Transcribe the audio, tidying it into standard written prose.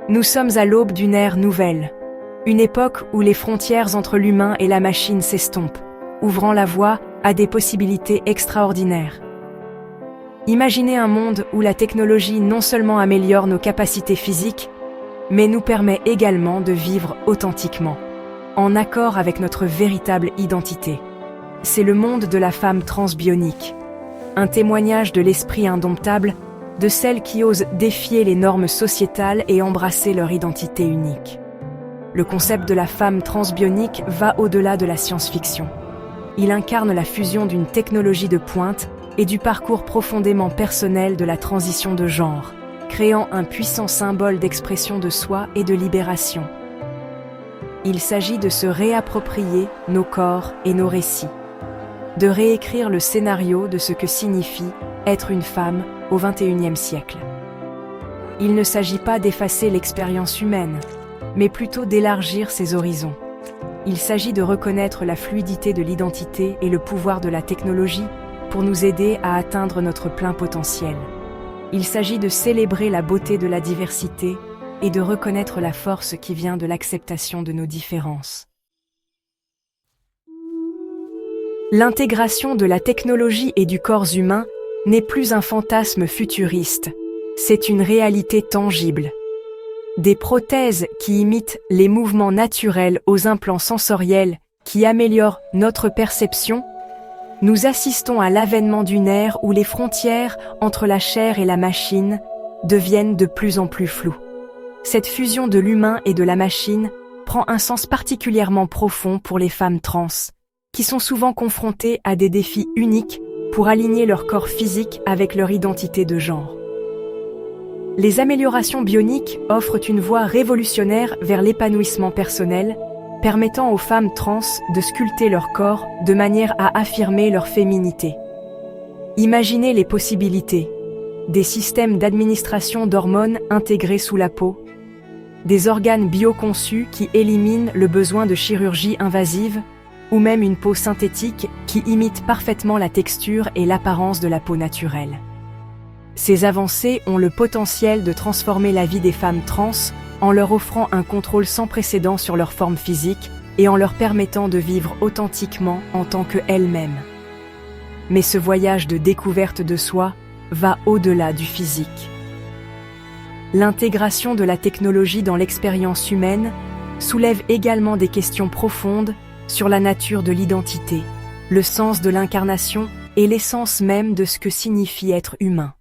Nous sommes à l'aube d'une ère nouvelle, une époque où les frontières entre l'humain et la machine s'estompent, ouvrant la voie à des possibilités extraordinaires. Imaginez un monde où la technologie non seulement améliore nos capacités physiques, mais nous permet également de vivre authentiquement, en accord avec notre véritable identité. C'est le monde de la femme transbionique, un témoignage de l'esprit indomptable de celles qui osent défier les normes sociétales et embrasser leur identité unique. Le concept de la femme transbionique va au-delà de la science-fiction. Il incarne la fusion d'une technologie de pointe et du parcours profondément personnel de la transition de genre, créant un puissant symbole d'expression de soi et de libération. Il s'agit de se réapproprier nos corps et nos récits, de réécrire le scénario de ce que signifie être une femme au XXIe siècle. Il ne s'agit pas d'effacer l'expérience humaine, mais plutôt d'élargir ses horizons. Il s'agit de reconnaître la fluidité de l'identité et le pouvoir de la technologie pour nous aider à atteindre notre plein potentiel. Il s'agit de célébrer la beauté de la diversité et de reconnaître la force qui vient de l'acceptation de nos différences. L'intégration de la technologie et du corps humain n'est plus un fantasme futuriste, c'est une réalité tangible. Des prothèses qui imitent les mouvements naturels aux implants sensoriels qui améliorent notre perception, nous assistons à l'avènement d'une ère où les frontières entre la chair et la machine deviennent de plus en plus floues. Cette fusion de l'humain et de la machine prend un sens particulièrement profond pour les femmes trans, qui sont souvent confrontées à des défis uniques pour aligner leur corps physique avec leur identité de genre. Les améliorations bioniques offrent une voie révolutionnaire vers l'épanouissement personnel, permettant aux femmes trans de sculpter leur corps de manière à affirmer leur féminité. Imaginez les possibilités. Des systèmes d'administration d'hormones intégrés sous la peau, des organes bioconçus qui éliminent le besoin de chirurgie invasive, ou même une peau synthétique qui imite parfaitement la texture et l'apparence de la peau naturelle. Ces avancées ont le potentiel de transformer la vie des femmes trans en leur offrant un contrôle sans précédent sur leur forme physique et en leur permettant de vivre authentiquement en tant qu'elles-mêmes. Mais ce voyage de découverte de soi va au-delà du physique. L'intégration de la technologie dans l'expérience humaine soulève également des questions profondes sur la nature de l'identité, le sens de l'incarnation et l'essence même de ce que signifie être humain.